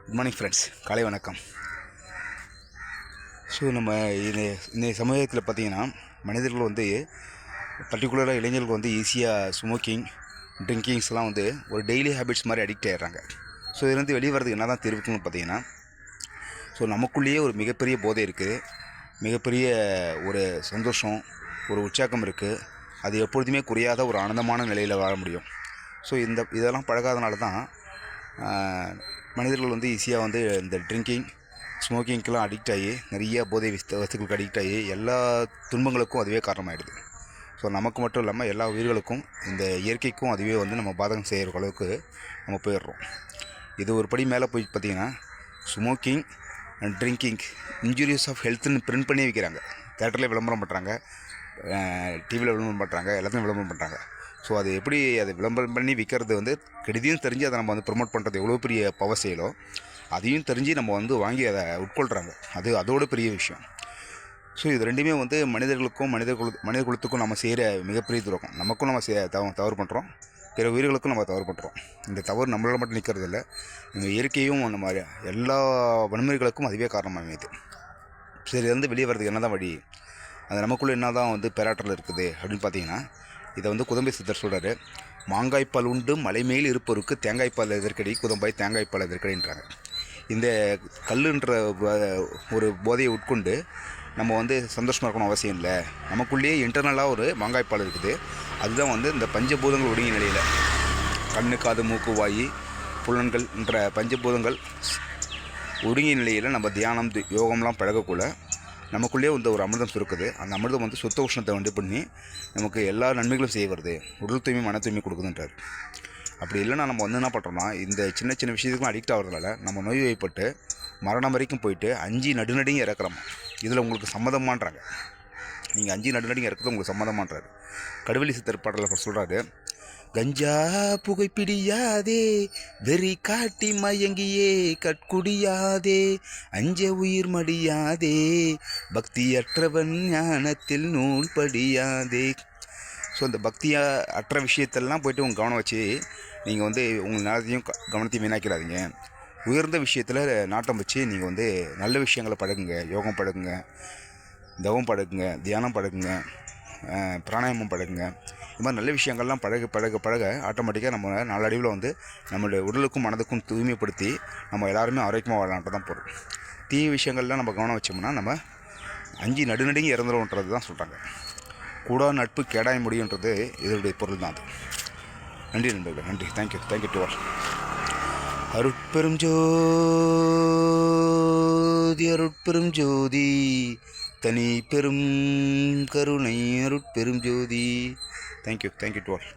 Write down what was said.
Good morning friends, காலை வணக்கம். So நம்ம இந்த சமூகத்தில் பார்த்திங்கன்னா மனிதர்கள் வந்து பர்டிகுலராக இளைஞர்களுக்கு வந்து ஈஸியாக ஸ்மோக்கிங், ட்ரிங்கிங்ஸ்லாம் வந்து ஒரு டெய்லி ஹேபிட்ஸ் மாதிரி அடிக்ட் ஆகிடுறாங்க. ஸோ இதுலேருந்து வெளியே வரதுக்கு என்ன தான் தீர்வுன்னு பார்த்திங்கன்னா, ஸோ நமக்குள்ளேயே ஒரு மிகப்பெரிய போதை இருக்குது, மிகப்பெரிய ஒரு சந்தோஷம், ஒரு உற்சாகம் இருக்குது. அது எப்பொழுதுமே குறையாத ஒரு ஆனந்தமான நிலையில் வாழ முடியும். ஸோ இதெல்லாம் பழகாதனால தான் மனிதர்கள் வந்து ஈஸியாக வந்து இந்த ட்ரிங்கிங், ஸ்மோக்கிங்க்கெலாம் அடிக்ட் ஆகி நிறைய போதை வஸ்துக்களுக்கு அடிக்ட் ஆகி எல்லா துன்பங்களுக்கும் அதுவே காரணமாகிடுது. ஸோ நமக்கு மட்டும் இல்லாமல் எல்லா உயிர்களுக்கும், இந்த இயற்கைக்கும் அதுவே வந்து நம்ம பாதகம் செய்கிற அளவுக்கு நம்ம போயிடுறோம். இது ஒரு படி மேலே போய் பார்த்திங்கன்னா, smoking and drinking injurious of ஹெல்த்துன்னு பிரிண்ட் பண்ணி வைக்கிறாங்க. தேட்டரில் விளம்பரம் பண்ணுறாங்க, டிவியில் விளம்பரம் பண்ணுறாங்க, எல்லாத்தையும் விளம்பரம் பண்ணுறாங்க. ஸோ அது எப்படி அதை விளம்பரம் பண்ணி விற்கிறது வந்து கெடுதியும் தெரிஞ்சு அதை நம்ம வந்து ப்ரொமோட் பண்ணுறது எவ்வளோ பெரிய பவர் செயலோ, அதையும் தெரிஞ்சு நம்ம வந்து வாங்கி அதை உட்கொள்கிறாங்க. அதோட பெரிய விஷயம். ஸோ இது ரெண்டுமே வந்து மனிதர்களுக்கும் மனித குலத்துக்கும் நம்ம செய்கிற மிகப்பெரிய துரோகம். நமக்கும் நம்ம தவறு பண்ணுறோம், பிற உயிர்களுக்கும் நம்ம தவறு பண்ணுறோம். இந்த தவறு நம்மளால் மட்டும் நிற்கிறது இல்லை, இந்த இயற்கையும் நம்ம எல்லா வன்முறைகளுக்கும் அதுவே காரணமாகுது. சரி, இது வந்து வெளியே வர்றதுக்கு என்ன தான் வழி, அது நமக்குள்ளே என்ன தான் வந்து பெராற்றல் இருக்குது அப்படின்னு பார்த்தீங்கன்னா, இதை வந்து குதம்பை சித்தர் சொல்கிறாரு. மாங்காய்ப்பால் உண்டு மலைமேல் இருப்பவருக்கு தேங்காய்ப்பால் எதிர்க்கடி, குதம்பாய் தேங்காய்ப்பால் எதிர்க்கடின்றாங்க. இந்த கல்லுன்ற ஒரு போதையை உட்கொண்டு நம்ம வந்து சந்தோஷமாக இருக்கணும் அவசியம் இல்லை. நமக்குள்ளேயே இன்டர்னலாக ஒரு மாங்காய்ப்பால் இருக்குது. அதுதான் வந்து இந்த பஞ்சபூதங்கள் ஒடுங்கிய நிலையில், கண்ணு, காது, மூக்கு, வாய், புலன்கள் என்ற பஞ்சபூதங்கள் ஒடுங்கிய நிலையில் நம்ம தியானம், யோகம்லாம் பழகக்குள்ள நமக்குள்ளேயே வந்து ஒரு அமிர்தம் சுருக்குது. அந்த அமிர்தம் வந்து சுத்த உஷ்ணத்தை உண்டு பண்ணி நமக்கு எல்லா நன்மைகளும் செய்ய வருது. உடல் தூய்மை, மன தூய்மை கொடுக்குதுன்றார். அப்படி இல்லைனா நம்ம வந்து என்ன பண்ணுறோம்னா, இந்த சின்ன சின்ன விஷயத்துக்கும் அடிக்ட் ஆகிறதுனால நம்ம நோய்வாய்ப்பட்டு மரணம் வரைக்கும் போயிட்டு 5 நடுநடிங்க இறக்குறோம். இதில் உங்களுக்கு சம்மதமான்றாங்க. நீங்கள் 5 நடுநடிங்க இறக்குறது உங்களுக்கு சம்மதமான்றாரு. கடுவெளி சித்தர் பாடலில் சொல்கிறாரு, கஞ்சா புகைப்பிடியாதே, வெறி காட்டி மயங்கியே கட்குடியாதே, அஞ்ச உயிர் மடியாதே, பக்தியற்றவன் ஞானத்தில் நூல் படியாதே. ஸோ இந்த பக்தியாக அற்ற விஷயத்தெல்லாம் போய்ட்டு உங்கள் கவனம் வச்சு நீங்கள் வந்து உங்கள் நேரத்தையும் கவனத்தையும் வீணாக்கிறாதீங்க. உயர்ந்த விஷயத்தில் நாட்டம் வச்சு நீங்கள் வந்து நல்ல விஷயங்களை பழகுங்க. யோகம் பழகுங்க, தவம் பழகுங்க, தியானம் பழகுங்க, பிராணாயாமம் பழகுங்க. இது மாதிரி நல்ல விஷயங்கள்லாம் பழக ஆட்டோமேட்டிக்காக நம்ம நாளடைவில் வந்து நம்மளுடைய உடலுக்கும் மனதுக்கும் தூய்மைப்படுத்தி நம்ம எல்லாருமே ஆரோக்கியமாக வாழலான்ட்டு தான் போகிறோம். தீய விஷயங்கள்லாம் நம்ம கவனம் வச்சோம்னா நம்ம 5 நடுநடுங்கி இறந்துரும்ன்றது தான் சொல்கிறாங்க. கூடா நட்பு கேடாய முடியுன்றது இதனுடைய பொருள் தான். அது நன்றி நண்பர்கள், நன்றி. Thank you to all. அருட்பெரும் ஜோதி, தனி பெரும் கருணை, அருட்பெரும் ஜோதி. Thank you to all.